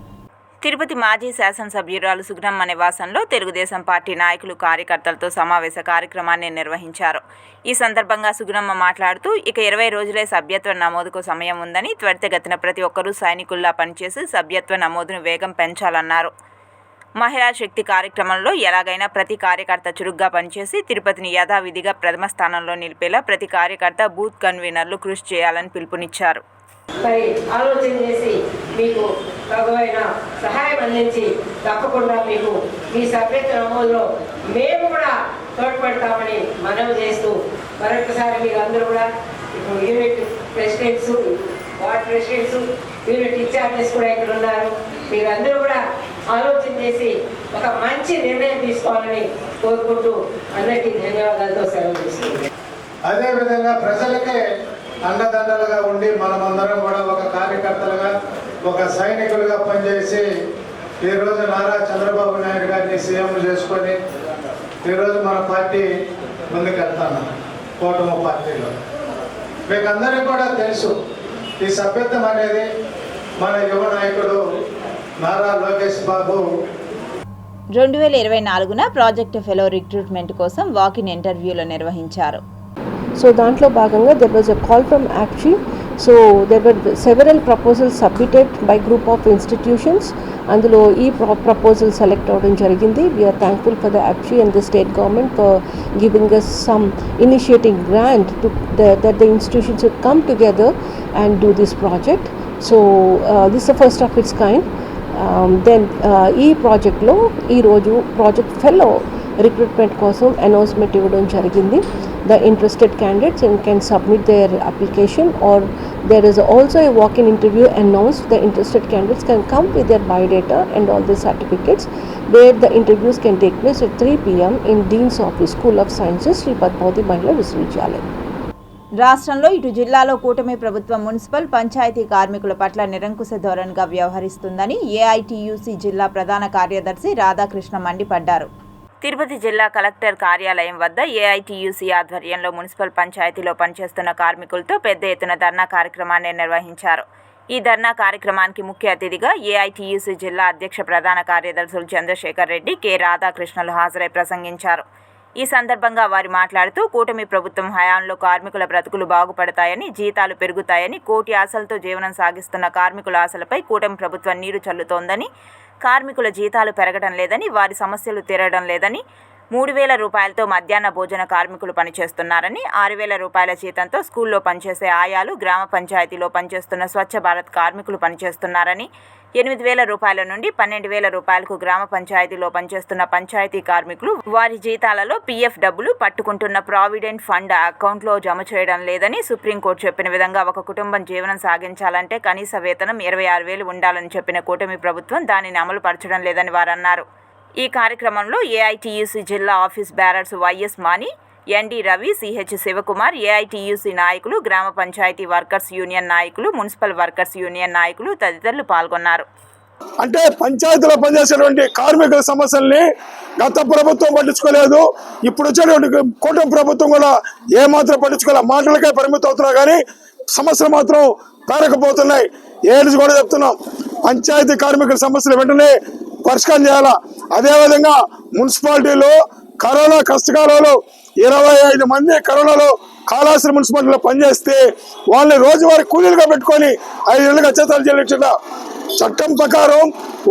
తిరుపతి మాజీ శాసనసభ్యురాలు సుగుణమ్మ నివాసంలో తెలుగుదేశం పార్టీ నాయకులు, కార్యకర్తలతో సమావేశ కార్యక్రమాన్ని నిర్వహించారు. ఈ సందర్భంగా సుగుణమ్మ మాట్లాడుతూ ఇక 20 రోజులే సభ్యత్వ నమోదుకు సమయం ఉందని, త్వరితగతిన ప్రతి ఒక్కరూ సైనికుల్లా పనిచేసి సభ్యత్వ నమోదును వేగం పెంచాలన్నారు. మహిళా శక్తి కార్యక్రమంలో ఎలాగైనా ప్రతి కార్యకర్త చురుగ్గా పనిచేసి తిరుపతిని యథావిధిగా ప్రథమ స్థానంలో నిలిపేలా ప్రతి కార్యకర్త బూత్ కన్వీనర్లు కృషి చేయాలని పిలుపునిచ్చారు. మరి ఆలోచన చేసి మీకు తగువైన సహాయం అందించి తప్పకుండా మీకు మీ సభ్యత్వ నమోదులో మేము కూడా తోడ్పడతామని మనవి చేస్తూ మరొకసారి మీకు అందరూ కూడా ఇప్పుడు unit presidents, ward presidents, unit incharges కూడా ఇక్కడ ఉన్నారు. మీరందరూ కూడా ఆలోచన చేసి ఒక మంచి నిర్ణయం తీసుకోవాలని కోరుకుంటూ అందరికీ ధన్యవాదాలతో సెలవు తీసుకుంటున్నాను. అదేవిధంగా ప్రజలకే అండదండలుగా ఉండి మనమందరం కూడా ఒక కార్యకర్తలుగా, ఒక సైనికులుగా పనిచేసి ఈరోజు నారా చంద్రబాబు నాయుడు గారిని సీఎం చేసుకొని ఈరోజు మన పార్టీ ముందుకెళ్తాను. కూటమి పార్టీలో మీకు అందరికీ కూడా తెలుసు, ఈ సభ్యత్వం అనేది మన యువ నాయకుడు నారా లోకేష్ బాబు 2024న ప్రాజెక్టు ఫెలో రిక్రూట్మెంట్ కోసం వాకిన్ ఇంటర్వ్యూలు నిర్వహించారు. సో దాంట్లో భాగంగా there was a call from యాక్చువీ. So there were several proposals submitted by group of institutions. అందులో ఈ ప్రపోజల్ సెలెక్ట్ అవ్వడం జరిగింది. వీఆర్ థ్యాంక్ఫుల్ ఫర్ ద యాక్చువీ and the state government for giving us some initiating grant to that the institutions should come together and do this project. So this is the first of its kind. Then ఈ ప్రాజెక్ట్లో ఈరోజు project fellow recruitment కోసం announcement ఇవ్వడం జరిగింది. The interested candidates can submit their application, or there is also a walk-in interview announced. The interested candidates can come with their biodata and all the certificates, where the interviews can take place at 3 p.m. in Dean's Office, School of Sciences, Sri Padmavati Mahila Viswavidyalaya. రాష్ట్రంలో ఇటు జిల్లాలో కూటమి ప్రభుత్వం municipal, panchayat కార్మికుల పట్ల నిరంకుశ ధోరణిగా వ్యవహరిస్తుందని AITUC జిల్లా ప్రధాన కార్యదర్శి రాధాకృష్ణ మండిపడ్డారు. తిరుపతి జిల్లా కలెక్టర్ కార్యాలయం వద్ద ఏఐటీయూసీ ఆధ్వర్యంలో మున్సిపల్ పంచాయతీలో పనిచేస్తున్న కార్మికులతో పెద్ద ఎత్తున ధర్నా కార్యక్రమాన్ని నిర్వహించారు. ఈ ధర్నా కార్యక్రమానికి ముఖ్య అతిథిగా ఏఐటీయూసీ జిల్లా అధ్యక్ష ప్రధాన కార్యదర్శులు చంద్రశేఖర్ రెడ్డి, కె రాధాకృష్ణలు హాజరై ప్రసంగించారు. ఈ సందర్భంగా వారు మాట్లాడుతూ కూటమి ప్రభుత్వం హయాంలో కార్మికుల బ్రతుకులు బాగుపడతాయని, జీతాలు పెరుగుతాయని, కోటి ఆశలతో జీవనం సాగిస్తున్న కార్మికుల ఆశలపై కూటమి ప్రభుత్వం నీరు చల్లుతోందని, కార్మికుల జీతాలు పెరగడం లేదని, వారి సమస్యలు తీరడం లేదని, 3,000 రూపాయలతో మధ్యాహ్న భోజన కార్మికులు పనిచేస్తున్నారని, 6,000 రూపాయల జీతంతో స్కూల్లో పనిచేసే ఆయాలు, గ్రామ పంచాయతీలో పనిచేస్తున్న స్వచ్ఛ భారత్ కార్మికులు పనిచేస్తున్నారని, 8,000 రూపాయల నుండి 12,000 రూపాయలకు గ్రామ పంచాయతీలో పనిచేస్తున్న పంచాయతీ కార్మికులు వారి జీతాలలో పీఎఫ్ డబ్బులు పట్టుకుంటున్న ప్రావిడెంట్ ఫండ్ అకౌంట్లో జమ చేయడం లేదని, సుప్రీంకోర్టు చెప్పిన విధంగా ఒక కుటుంబం జీవనం సాగించాలంటే కనీస వేతనం 26,000 ఉండాలని చెప్పిన కూటమి ప్రభుత్వం దానిని అమలు పరచడం లేదని వారన్నారు. ఈ కార్యక్రమంలో ఏఐటీయూసీ జిల్లా office bearers YS Mani, ND Ravi, CH Shivakumar, AITUC నాయకులు, గ్రామ పంచాయతీ వర్కర్స్ యూనియన్ నాయకులు, మున్సిపల్ వర్కర్స్ యూనియన్ నాయకులు తదితరులు పాల్గొన్నారు. అంటే పంచాయతీలో పనిచేసేటువంటి కార్మికుల సమస్యల్ని గత ప్రభుత్వం పట్టించుకోలేదు. ఇప్పుడు వచ్చేటువంటి కూటమి ప్రభుత్వం కూడా ఏమాత్రం పట్టించుకోలేదు. మాటలకే పరిమితం అవుతున్నా కానీ సమస్యలు మాత్రం పేరకపోతున్నాయి. ఏడు కూడా చెప్తున్నాం, పంచాయతీ కార్మికుల సమస్యలు వెంటనే పరిష్కారం చేయాలా. అదేవిధంగా మున్సిపాలిటీలో కరోనా కష్టకాలంలో 25 మంది కరోనాలో కాళాశ్రీ మున్సిపాలిటీలో పనిచేస్తే వాళ్ళని రోజువారీ కూలీలుగా పెట్టుకొని 5 ఏళ్ళుగా జీతాలు చెల్లించిన చట్టం ప్రకారం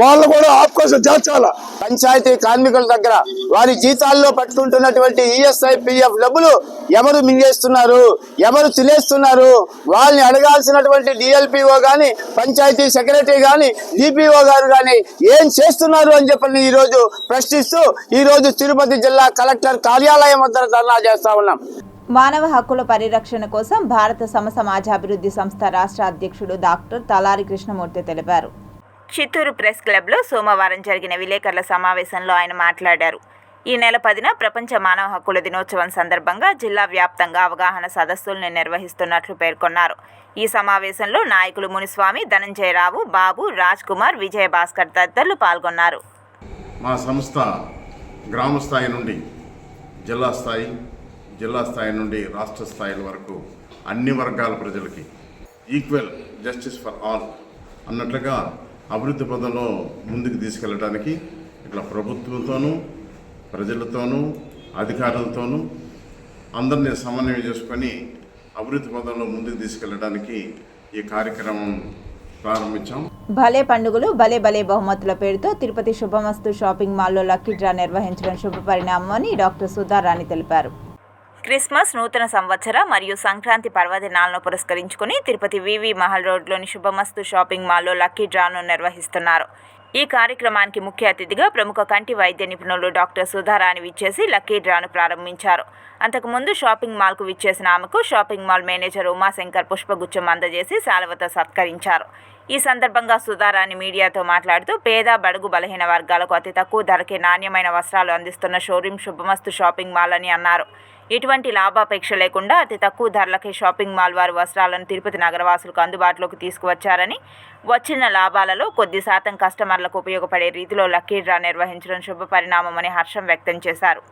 వాళ్ళు కూడా అవకాశం చేర్చాల. పంచాయతీ కార్మికుల దగ్గర వారి జీతాల్లో పట్టుకుంటున్నటువంటి ఈఎస్ఐ పిఎఫ్ డబ్బులు ఎవరు మింగేస్తున్నారు, ఎవరు తినేస్తున్నారు, వాళ్ళని అడగాల్సినటువంటి డిఎల్పిఓ కానీ, పంచాయతీ సెక్రటరీ కానీ, డిపిఓ గారు కానీ ఏం చేస్తున్నారు అని చెప్పని ఈరోజు ప్రశ్నిస్తూ ఈరోజు తిరుపతి జిల్లా కలెక్టర్ కార్యాలయం వద్ద ధర్నా చేస్తా ఉన్నాం. మానవ హక్కుల పరిరక్షణ కోసం భారత సమసమాజాభివృద్ధి సంస్థ రాష్ట్ర అధ్యక్షుడు డాక్టర్ తలారి కృష్ణమూర్తి తెలిపారు. చిత్తూరు ప్రెస్ క్లబ్లో సోమవారం జరిగిన విలేకరుల సమావేశంలో ఆయన మాట్లాడారు. ఈ నెల 10న ప్రపంచ మానవ హక్కుల దినోత్సవం సందర్భంగా జిల్లా వ్యాప్తంగా అవగాహన సదస్సులను నిర్వహిస్తున్నట్లు పేర్కొన్నారు. ఈ సమావేశంలో నాయకులు మునిస్వామి, ధనంజయరావు, బాబు, రాజ్ కుమార్, విజయభాస్కర్ తదితరులు పాల్గొన్నారు. మా సంస్థ గ్రామ స్థాయి నుండి జిల్లా స్థాయి నుండి రాష్ట్ర స్థాయిల వరకు అన్ని వర్గాల ప్రజలకి ఈక్వల్ జస్టిస్ ఫర్ ఆల్ అన్నట్లుగా అభివృద్ధి పదంలో ముందుకు తీసుకెళ్ళడానికి ఇట్లా ప్రభుత్వంతోనూ, ప్రజలతోనూ, అధికారులతోనూ అందరినీ సమన్వయం చేసుకొని అభివృద్ధి పదంలో ముందుకు తీసుకెళ్ళడానికి ఈ కార్యక్రమం ప్రారంభించాం. భలే పండుగలు భలే భలే బహుమతుల పేరుతో తిరుపతి శుభమస్తు షాపింగ్ మాల్లో లక్కీ డ్రా నిర్వహించడం శుభ పరిణామం అని డాక్టర్ సుధారాణి తెలిపారు. క్రిస్మస్, నూతన సంవత్సర మరియు సంక్రాంతి పర్వదినాలను పురస్కరించుకుని తిరుపతి వివి మహల్ రోడ్లోని శుభమస్తు షాపింగ్ మాల్లో లక్కీ డ్రాను నిర్వహిస్తున్నారు. ఈ కార్యక్రమానికి ముఖ్య అతిథిగా ప్రముఖ కంటి వైద్య నిపుణులు డాక్టర్ సుధారాణి విచ్చేసి లక్కీ డ్రాను ప్రారంభించారు. అంతకుముందు షాపింగ్ మాల్కు విచ్చేసిన ఆమెకు షాపింగ్ మాల్ మేనేజర్ ఉమాశంకర్ పుష్పగుచ్చం అందజేసి శాలువతో సత్కరించారు. ఈ సందర్భంగా సుధారాణి మీడియాతో మాట్లాడుతూ పేద, బడుగు, బలహీన వర్గాలకు అతి తక్కువ ధరకే నాణ్యమైన వస్త్రాలు అందిస్తున్న షోరూం శుభమస్తు షాపింగ్ మాల్ అని అన్నారు. ఎటువంటి లాభాపేక్ష లేకుండా అతి తక్కువ ధరలకే షాపింగ్ మాల్ వారు వస్త్రాలను తిరుపతి నగరవాసులకు అందుబాటులోకి తీసుకువచ్చారని, వచ్చిన లాభాలలో కొద్ది శాతం కస్టమర్లకు ఉపయోగపడే రీతిలో లక్కీ డ్రా నిర్వహించడం శుభ పరిణామమని హర్షం వ్యక్తం చేశారు.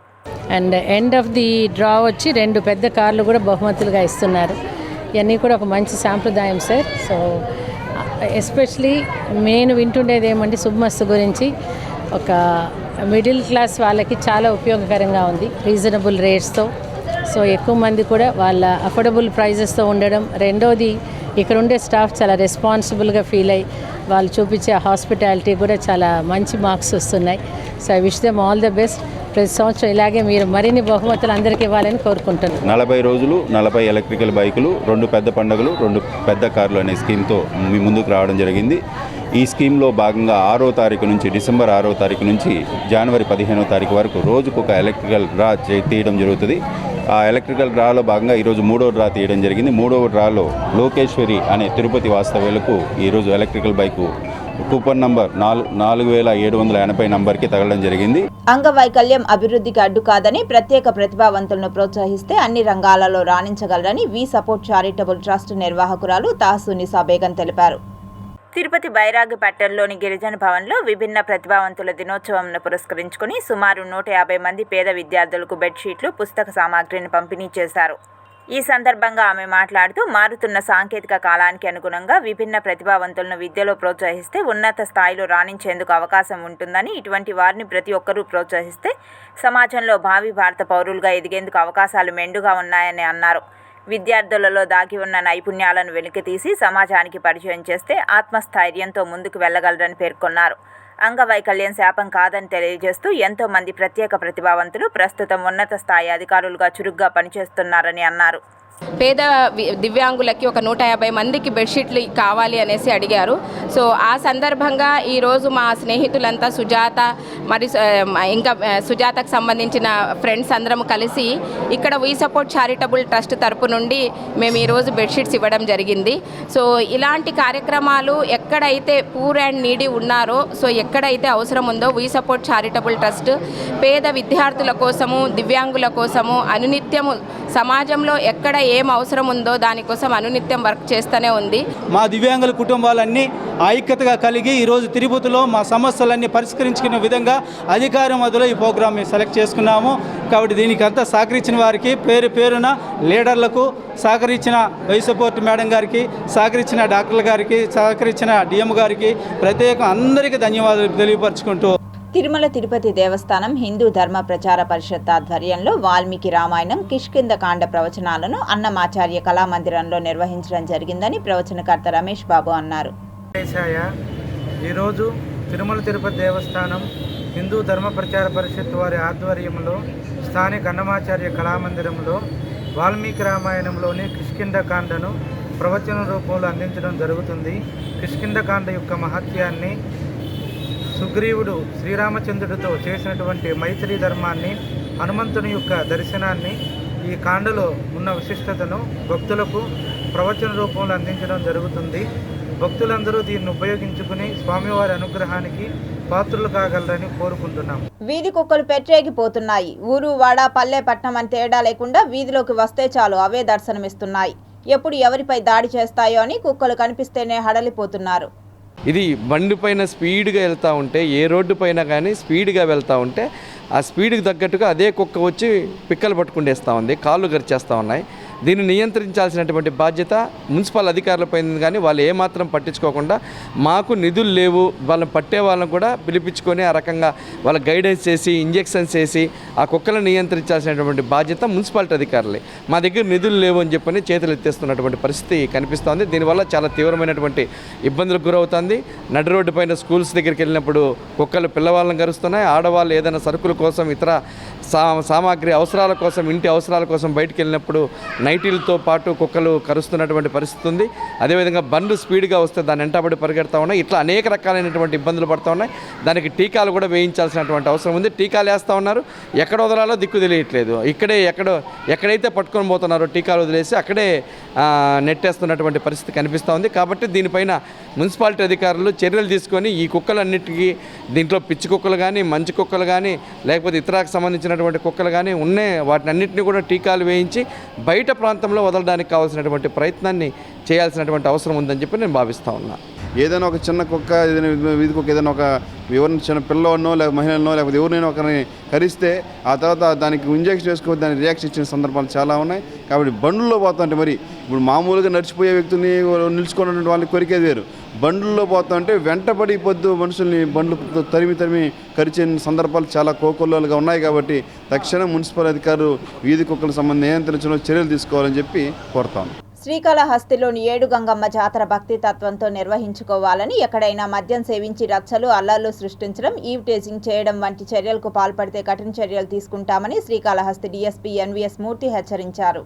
And end of the draw వచ్చి 2 పెద్ద కార్లు కూడా బహుమతులుగా ఇస్తున్నారు. ఇవన్నీ కూడా ఒక మంచి సాంప్రదాయం సార్. సో ఎస్పెషలీ నేను వింటుండేది ఏమంటే శుభమస్తు గురించి ఒక మిడిల్ క్లాస్ వాళ్ళకి చాలా ఉపయోగకరంగా ఉంది. రీజనబుల్ రేట్స్తో, సో ఎక్కువ మంది కూడా వాళ్ళ అఫోర్డబుల్ ప్రైజెస్తో ఉండడం. రెండోది ఇక్కడ ఉండే స్టాఫ్ చాలా రెస్పాన్సిబుల్గా ఫీల్ అయ్యి వాళ్ళు చూపించే హాస్పిటాలిటీ కూడా చాలా మంచి మార్క్స్ వస్తున్నాయి. So I wish them all the best. ప్రతి సంవత్సరం ఇలాగే మీరు మరిన్ని బహుమతులు అందరికీ ఇవ్వాలని కోరుకుంటున్నాను. 40 రోజులు 40 ఎలక్ట్రికల్ బైకులు, 2 పెద్ద పండుగలు, 2 పెద్ద కార్లు అనే స్కీమ్తో మీ ముందుకు రావడం జరిగింది. ఈ స్కీమ్లో భాగంగా 6వ తారీఖు నుంచి డిసెంబర్ 6వ తారీఖు నుంచి జనవరి 15వ తారీఖు వరకు రోజుకు ఒక ఎలక్ట్రికల్ డ్రా తీయడం జరుగుతుంది. ఆ ఎలక్ట్రికల్ డ్రాలో భాగంగా ఈరోజు 3వ డ్రా తీయడం జరిగింది. 3వ డ్రాలో లోకేశ్వరి అనే తిరుపతి వాస్తవ్యులకు ఈరోజు ఎలక్ట్రికల్ బైకు కూపన్ నంబర్ 4780 నంబర్కి తగలడం జరిగింది. అంగవైకల్యం అభివృద్ధికి అడ్డు కాదని, ప్రత్యేక ప్రతిభావంతులను ప్రోత్సహిస్తే అన్ని రంగాలలో రాణించగలరని వి సపోర్ట్ చారిటబుల్ ట్రస్ట్ నిర్వాహకురాలు తాసునిసా బేగం తెలిపారు. తిరుపతి బైరాగిపట్టణంలోని గిరిజన భవన్లో విభిన్న ప్రతిభావంతుల దినోత్సవంను పురస్కరించుకుని సుమారు 150 మంది పేద విద్యార్థులకు బెడ్షీట్లు, పుస్తక సామాగ్రిని పంపిణీ చేశారు. ఈ సందర్భంగా ఆమె మాట్లాడుతూ మారుతున్న సాంకేతిక కాలానికి అనుగుణంగా విభిన్న ప్రతిభావంతులను విద్యలో ప్రోత్సహిస్తే ఉన్నత స్థాయిలో రాణించేందుకు అవకాశం ఉంటుందని, ఇటువంటి వారిని ప్రతి ఒక్కరూ ప్రోత్సహిస్తే సమాజంలో భావి భారత పౌరులుగా ఎదిగేందుకు అవకాశాలు మెండుగా ఉన్నాయని అన్నారు. విద్యార్థులలో దాగి ఉన్న నైపుణ్యాలను వెలికితీసి సమాజానికి పరిచయం చేస్తే ఆత్మస్థైర్యంతో ముందుకు వెళ్లగలరని పేర్కొన్నారు. అంగవైకల్యం శాపం కాదని తెలియజేస్తూ ఎంతో మంది ప్రత్యేక ప్రతిభావంతులు ప్రస్తుతం ఉన్నత స్థాయి అధికారులుగా చురుగ్గా పనిచేస్తున్నారని అన్నారు. పేద దివ్యాంగులకి ఒక 150 మందికి బెడ్షీట్లు కావాలి అనేసి అడిగారు. సో ఆ సందర్భంగా ఈరోజు మా స్నేహితులంతా సుజాత మరి ఇంకా సుజాతకు సంబంధించిన ఫ్రెండ్స్ అందరం కలిసి ఇక్కడ వీ సపోర్ట్ చారిటబుల్ ట్రస్ట్ తరపు నుండి మేము ఈరోజు బెడ్షీట్స్ ఇవ్వడం జరిగింది. సో ఇలాంటి కార్యక్రమాలు ఎక్కడైతే పూర్ అండ్ నీడీ ఉన్నారో, సో ఎక్కడైతే అవసరం ఉందో వీ సపోర్ట్ చారిటబుల్ ట్రస్ట్ పేద విద్యార్థుల కోసము, దివ్యాంగుల కోసము అనునిత్యము సమాజంలో ఎక్కడ ఏం అవసరం ఉందో దానికోసం అనునిత్యం వర్క్ చేస్తూనే ఉంది. మా దివ్యాంగుల కుటుంబాలన్నీ ఐక్యతగా కలిగి ఈరోజు తిరుపతిలో మా సమస్యలన్నీ పరిష్కరించుకునే విధంగా అధికారం మొదలు ఈ ప్రోగ్రామ్ సెలెక్ట్ చేసుకున్నాము. కాబట్టి దీనికి అంతా సహకరించిన వారికి పేరు పేరున లీడర్లకు, సహకరించిన వై సపోర్ట్ మేడం గారికి, సహకరించిన డాక్టర్ల గారికి, సహకరించిన డిఎం గారికి ప్రత్యేక అందరికీ ధన్యవాదాలు తెలియపరచుకుంటూ తిరుమల తిరుపతి దేవస్థానం హిందూ ధర్మ ప్రచార పరిషత్ ఆధ్వర్యంలో వాల్మీకి రామాయణం కిష్కింధకాండ ప్రవచనాలను అన్నమాచార్య కళామందిరంలో నిర్వహించడం జరిగిందని ప్రవచనకర్త రమేష్ బాబు అన్నారు. ఈరోజు తిరుమల తిరుపతి దేవస్థానం హిందూ ధర్మ ప్రచార పరిషత్ వారి ఆధ్వర్యంలో స్థానిక అన్నమాచార్య కళామందిరంలో వాల్మీకి రామాయణంలోని కిష్కింధకాండను ప్రవచన రూపంలో అందించడం జరుగుతుంది. కిష్కింధకాండ యొక్క మహత్యాన్ని, సుగ్రీవుడు శ్రీరామచంద్రుడితో చేసినటువంటి మైత్రి ధర్మాన్ని, హనుమంతుని యొక్క దర్శనాన్ని, ఈ కాండలో ఉన్న విశిష్టతను భక్తులకు ప్రవచన రూపంలో అందించడం జరుగుతుంది. భక్తులందరూ దీన్ని ఉపయోగించుకుని స్వామివారి అనుగ్రహానికి పాత్రులు కాగలరని కోరుకుంటున్నాం. వీధి కుక్కలు పెట్టేగిపోతున్నాయి. ఊరు, వాడ, పల్లె, పట్నం అని తేడా లేకుండా వీధిలోకి వస్తే చాలు అవే దర్శనమిస్తున్నాయి. ఎప్పుడు ఎవరిపై దాడి చేస్తాయో అని కుక్కలు కనిపిస్తేనే హడలిపోతున్నారు. ఇది బండి పైన స్పీడ్గా వెళ్తూ ఉంటే, ఏ రోడ్డు పైన కానీ స్పీడ్గా వెళ్తూ ఉంటే ఆ స్పీడ్కి తగ్గట్టుగా అదే కుక్క వచ్చి పిక్కలు పట్టుకుండేస్తూ ఉంది, కాళ్ళు గరిచేస్తూ ఉన్నాయి. దీన్ని నియంత్రించాల్సినటువంటి బాధ్యత మున్సిపల్ అధికారులపై ఉంది. కానీ వాళ్ళు ఏమాత్రం పట్టించుకోకుండా మాకు నిధులు లేవు, వాళ్ళని పట్టే వాళ్ళని కూడా పిలిపించుకొని ఆ రకంగా వాళ్ళ గైడెన్స్ చేసి ఇంజెక్షన్స్ చేసి ఆ కుక్కలను నియంత్రించాల్సినటువంటి బాధ్యత మున్సిపాలిటీ అధికారులే. మా దగ్గర నిధులు లేవు అని చెప్పని చేతులు ఎత్తేస్తున్నటువంటి పరిస్థితి కనిపిస్తోంది. దీనివల్ల చాలా తీవ్రమైనటువంటి ఇబ్బందులకు గురవుతుంది. నడి రోడ్డు పైన స్కూల్స్ దగ్గరికి వెళ్ళినప్పుడు కుక్కలు పిల్లవాళ్ళని కరుస్తున్నాయి. ఆడవాళ్ళు ఏదైనా సరుకుల కోసం, ఇతర సామాగ్రి అవసరాల కోసం, ఇంటి అవసరాల కోసం బయటికి వెళ్ళినప్పుడు నైటీలతో పాటు కుక్కలు కరుస్తున్నటువంటి పరిస్థితి ఉంది. అదేవిధంగా బండ్లు స్పీడ్గా వస్తే దాన్ని వెంటబడి పరిగెడతా ఉన్నాయి. ఇట్లా అనేక రకాలైనటువంటి ఇబ్బందులు పడుతూ ఉన్నాయి. దానికి టీకాలు కూడా వేయించాల్సినటువంటి అవసరం ఉంది. టీకాలు వేస్తూ ఉన్నారు, ఎక్కడ వదలాలో దిక్కు తెలియట్లేదు. ఎక్కడైతే పట్టుకొని పోతున్నారో టీకాలు వదిలేసి అక్కడే నెట్టేస్తున్నటువంటి పరిస్థితి కనిపిస్తూ ఉంది. కాబట్టి దీనిపైన మున్సిపాలిటీ అధికారులు చర్యలు తీసుకొని ఈ కుక్కలన్నిటికీ, దీంట్లో పిచ్చి కుక్కలు కానీ, మంచి కుక్కలు కానీ, లేకపోతే ఇతరకు సంబంధించినటువంటి కుక్కలు కానీ ఉన్నాయి, వాటిని అన్నింటినీ కూడా టీకాలు వేయించి బయట ప్రాంతంలో వదలడానికి కావాల్సినటువంటి ప్రయత్నాన్ని చేయాల్సినటువంటి అవసరం ఉందని చెప్పి నేను భావిస్తూ ఉన్నా. ఏదైనా ఒక చిన్న కుక్క, ఏదైనా వీధి కుక్క, ఏదైనా ఒక ఎవరిని చిన్న పిల్లవాడినో లేకపోతే మహిళనో లేకపోతే ఎవరినైనా ఒకరిని కరిస్తే ఆ తర్వాత దానికి ఇంజెక్షన్ వేసుకొని దానికి రియాక్షన్ ఇచ్చిన సందర్భాలు చాలా ఉన్నాయి. కాబట్టి బండ్లలో పోతుంటే మరి ఇప్పుడు మామూలుగా నడిచిపోయే వ్యక్తిని నిలుచుకున్నటువంటి వాళ్ళని కొరికేది వేరు. బండ్లలో పోతుంటే వెంటబడి పొద్దు మనుషుల్ని బండ్లు తరిమి కరిచిన సందర్భాలు చాలా కోకొల్లలుగా ఉన్నాయి. కాబట్టి తక్షణం మున్సిపల్ అధికారులు వీధి కుక్కల సంబంధం నియంత్రించడంలో చర్యలు తీసుకోవాలని చెప్పి కోరుతాను. శ్రీకాళహస్తిలోని ఏడు గంగమ్మ జాతర భక్తి తత్వంతో నిర్వహించుకోవాలని, ఎక్కడైనా మద్యం సేవించి రచ్చలు, అల్లర్లు సృష్టించడం, ఈవ్ టేజింగ్ చేయడం వంటి చర్యలకు పాల్పడితే కఠిన చర్యలు తీసుకుంటామని శ్రీకాళహస్తి డీఎస్పీ ఎన్వీఎస్ మూర్తి హెచ్చరించారు.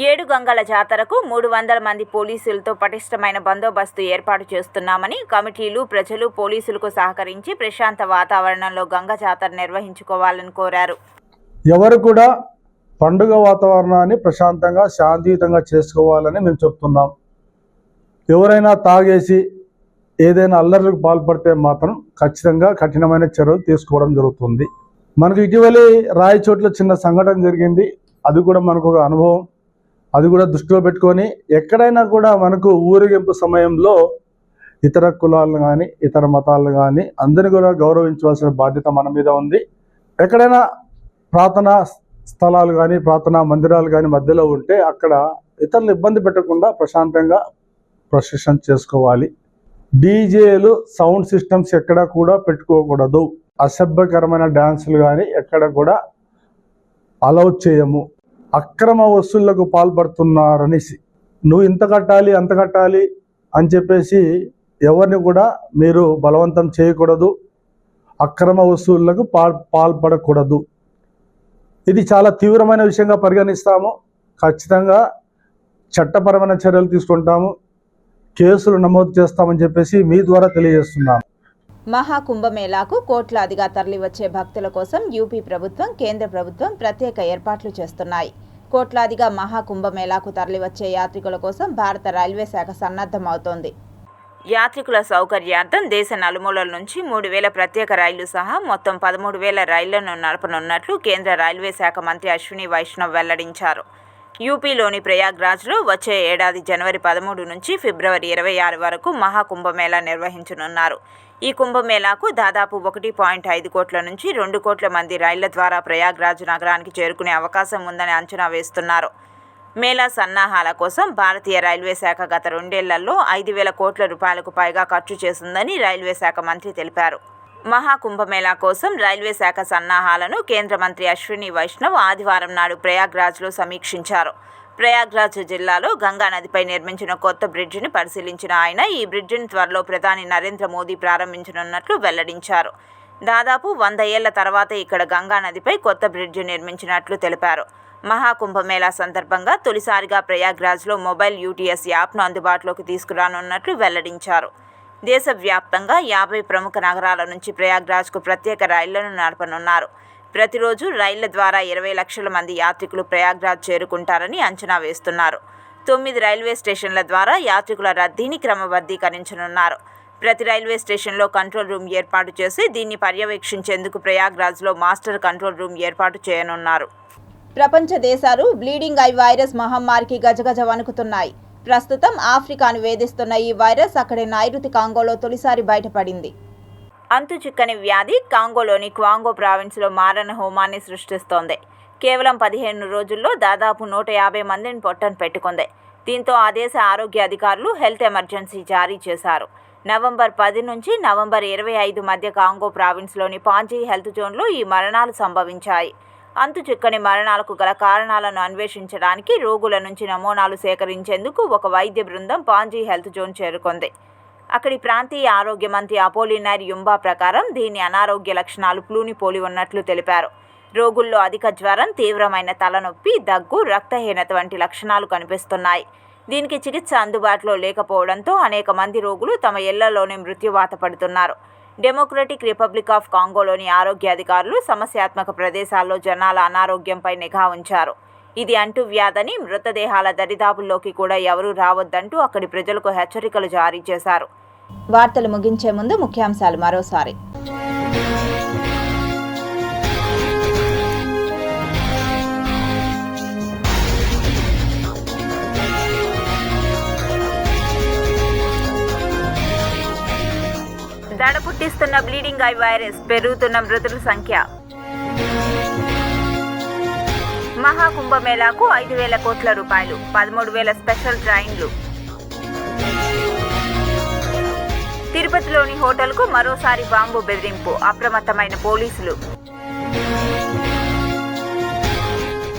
ఏడు గంగల జాతరకు 300 మంది పోలీసులతో పటిష్టమైన బందోబస్తు ఏర్పాటు చేస్తున్నామని, కమిటీలు, ప్రజలు, పోలీసులకు సహకరించి ప్రశాంత వాతావరణంలో గంగ జాతర నిర్వహించుకోవాలని కోరారు. ఎవరు కూడా పండుగ వాతావరణాన్ని ప్రశాంతంగా, శాంతియుతంగా చేసుకోవాలని మేము చెప్తున్నాం. ఎవరైనా తాగేసి ఏదైనా అల్లర్లకు పాల్పడితే మాత్రం ఖచ్చితంగా కఠినమైన చర్యలు తీసుకోవడం జరుగుతుంది. మనకు ఇటీవలే రాయచోట్ల చిన్న సంఘటన జరిగింది. అది కూడా మనకు ఒక అనుభవం. అది కూడా దృష్టిలో పెట్టుకొని ఎక్కడైనా కూడా మనకు ఊరేగింపు సమయంలో ఇతర కులాలను కానీ, ఇతర మతాలను కానీ అందరినీ కూడా గౌరవించవలసిన బాధ్యత మన మీద ఉంది. ఎక్కడైనా ప్రార్థనా స్థలాలు కానీ, ప్రార్థనా మందిరాలు కానీ మధ్యలో ఉంటే అక్కడ ఇతరులు ఇబ్బంది పెట్టకుండా ప్రశాంతంగా ప్రొసెషన్ చేసుకోవాలి. డీజేలు, సౌండ్ సిస్టమ్స్ ఎక్కడ కూడా పెట్టుకోకూడదు. అసభ్యకరమైన డ్యాన్సులు కానీ ఎక్కడ కూడా అలౌ చేయము. అక్రమ వసూళ్లకు పాల్పడుతున్నారనేసి నువ్వు ఇంత కట్టాలి, అంత కట్టాలి అని చెప్పేసి ఎవరిని కూడా మీరు బలవంతం చేయకూడదు. అక్రమ వసూళ్లకు పాల్పడకూడదు. ఇది చాలా తీవ్రమైన విషయంగా పరిగణిస్తాము. ఖచ్చితంగా చట్టపరమైన చర్యలు తీసుకుంటాము, కేసులు నమోదు చేస్తామని చెప్పేసి మీ ద్వారా తెలియజేస్తున్నాను. మహాకుంభమేళాకు కోట్లాదిగా తరలివచ్చే భక్తుల కోసం యూపీ ప్రభుత్వం, కేంద్ర ప్రభుత్వం ప్రత్యేక ఏర్పాట్లు చేస్తున్నాయి. కోట్లాదిగా మహాకుంభమేళాకు తరలివచ్చే యాత్రికుల కోసం భారత రైల్వే శాఖ సన్నద్ధమవుతోంది. యాత్రికుల సౌకర్యార్థం దేశ నలుమూలల నుంచి 3,000 ప్రత్యేక రైళ్లు సహా మొత్తం 13,000 రైళ్లను నడపనున్నట్లు కేంద్ర రైల్వే శాఖ మంత్రి అశ్విని వైష్ణవ్ వెల్లడించారు. యూపీలోని ప్రయాగ్రాజ్లో వచ్చే ఏడాది జనవరి 13 నుంచి ఫిబ్రవరి 26 వరకు మహాకుంభమేళా నిర్వహించనున్నారు. ఈ కుంభమేళాకు దాదాపు 1.5 కోట్ల నుంచి 2 కోట్ల మంది రైళ్ల ద్వారా ప్రయాగ్రాజ్ నగరానికి చేరుకునే అవకాశం ఉందని అంచనా వేస్తున్నారు. మేళా సన్నాహాల కోసం భారతీయ రైల్వే శాఖ గత 2 ఏళ్లలో 5,000 కోట్ల రూపాయలకు పైగా ఖర్చు చేసిందని రైల్వే శాఖ మంత్రి తెలిపారు. మహాకుంభమేళా కోసం రైల్వే శాఖ సన్నాహాలను కేంద్ర మంత్రి అశ్విని వైష్ణవ్ ఆదివారం నాడు ప్రయాగ్రాజ్లో సమీక్షించారు. ప్రయాగ్రాజ్ జిల్లాలో గంగా నదిపై నిర్మించిన కొత్త బ్రిడ్జిని పరిశీలించిన ఆయన ఈ బ్రిడ్జిని త్వరలో ప్రధాని నరేంద్ర మోదీ ప్రారంభించనున్నట్లు వెల్లడించారు. దాదాపు 100 ఏళ్ల తర్వాత ఇక్కడ గంగా నదిపై కొత్త బ్రిడ్జి నిర్మించినట్లు తెలిపారు. మహాకుంభమేళా సందర్భంగా తొలిసారిగా ప్రయాగ్రాజ్లో మొబైల్ యూటీఎస్ యాప్ను అందుబాటులోకి తీసుకురానున్నట్లు వెల్లడించారు. దేశవ్యాప్తంగా 50 ప్రముఖ నగరాల నుంచి ప్రయాగ్రాజ్కు ప్రత్యేక రైళ్లను నడపనున్నారు. ప్రతిరోజు రైళ్ల ద్వారా 20 లక్షల మంది యాత్రికులు ప్రయాగ్రాజ్ చేరుకుంటారని అంచనా వేస్తున్నారు. 9 రైల్వే స్టేషన్ల ద్వారా యాత్రికుల రద్దీని క్రమబద్ధీకరించనున్నారు. ప్రతి రైల్వే స్టేషన్లో కంట్రోల్ రూమ్ ఏర్పాటు చేసి దీన్ని పర్యవేక్షించేందుకు ప్రయాగ్రాజ్లో మాస్టర్ కంట్రోల్ రూమ్ ఏర్పాటు చేయనున్నారు. ప్రపంచ దేశాలు బ్లీడింగ్ ఐ వైరస్ మహమ్మారికి గజగజ వణుకుతున్నాయి. ప్రస్తుతం ఆఫ్రికాను వేధిస్తున్న ఈ వైరస్ అక్కడి నైరుతి కాంగోలో తొలిసారి బయటపడింది. అంతు చిక్కని వ్యాధి కాంగోలోని క్వాంగో ప్రావిన్స్లో మారణ హోమాన్ని సృష్టిస్తోంది. కేవలం 15 రోజుల్లో దాదాపు 150 మందిని పొట్టను పెట్టుకుంది. దీంతో ఆ దేశ ఆరోగ్య అధికారులు హెల్త్ ఎమర్జెన్సీ జారీ చేశారు. నవంబర్ 10 నుంచి నవంబర్ 25 మధ్య కాంగో ప్రావిన్స్లోని పాంజీ హెల్త్ జోన్లో ఈ మరణాలు సంభవించాయి. అంతు చిక్కని మరణాలకు గల కారణాలను అన్వేషించడానికి రోగుల నుంచి నమూనాలు సేకరించేందుకు ఒక వైద్య బృందం పాంజీ హెల్త్ జోన్ చేరుకుంది. అక్కడి ప్రాంతీయ ఆరోగ్య మంత్రి అపోలినర్ యుంబా ప్రకారం దీని అనారోగ్య లక్షణాలు ఫ్లూని పోలి ఉన్నట్లు తెలిపారు. రోగుల్లో అధిక జ్వరం, తీవ్రమైన తలనొప్పి, దగ్గు, రక్తహీనత వంటి లక్షణాలు కనిపిస్తున్నాయి. దీనికి చికిత్స అందుబాటులో లేకపోవడంతో అనేక మంది రోగులు తమ ఇళ్లలోనే మృత్యువాత పడుతున్నారు. డెమోక్రటిక్ రిపబ్లిక్ ఆఫ్ కాంగోలోని ఆరోగ్య అధికారులు సమస్యాత్మక ప్రదేశాల్లో జనాల అనారోగ్యంపై నిఘా ఉంచారు. ఇది అంటువ్యాధని, మృతదేహాల దరిదాపుల్లోకి కూడా ఎవరూ రావద్దంటూ అక్కడి ప్రజలకు హెచ్చరికలు జారీ చేశారు. వార్తలు ముగించే ముందు ముఖ్యాంశాలు మరోసారి. దడ పుట్టిస్తున్న బ్లీడింగ్ ఐ వైరస్, పెరుగుతున్న మృతుల సంఖ్య. మహాకుంభమేళాకు 5,000 కోట్ల రూపాయలు, 13,000 స్పెషల్ ట్రైన్లు. తిరుపతిలోని హోటల్కు మరోసారి బాంబు బెదిరింపు, అప్రమత్తమైన పోలీసులు.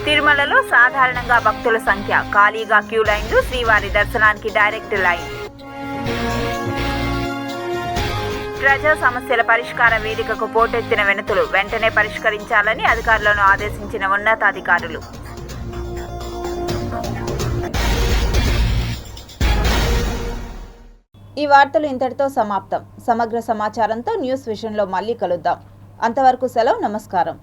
తిరుమలలో సాధారణంగా భక్తుల సంఖ్య, ఖాళీగా క్యూ లైన్లు, శ్రీవారి దర్శనానికి డైరెక్ట్ లైన్. ప్రజా సమస్యల పరిష్కార వేదికకు పోటెత్తిన వినతులు వెంటనే పరిష్కరించాలని అధికారులను ఆదేశించిన ఉన్నతాధికారులు. ఈ వార్తలు ఇంతటితో సమాప్తం. సమగ్ర సమాచారంతో న్యూస్ విషన్లో మళ్ళీ కలుద్దాం. అంతవరకు సెలవు. నమస్కారం.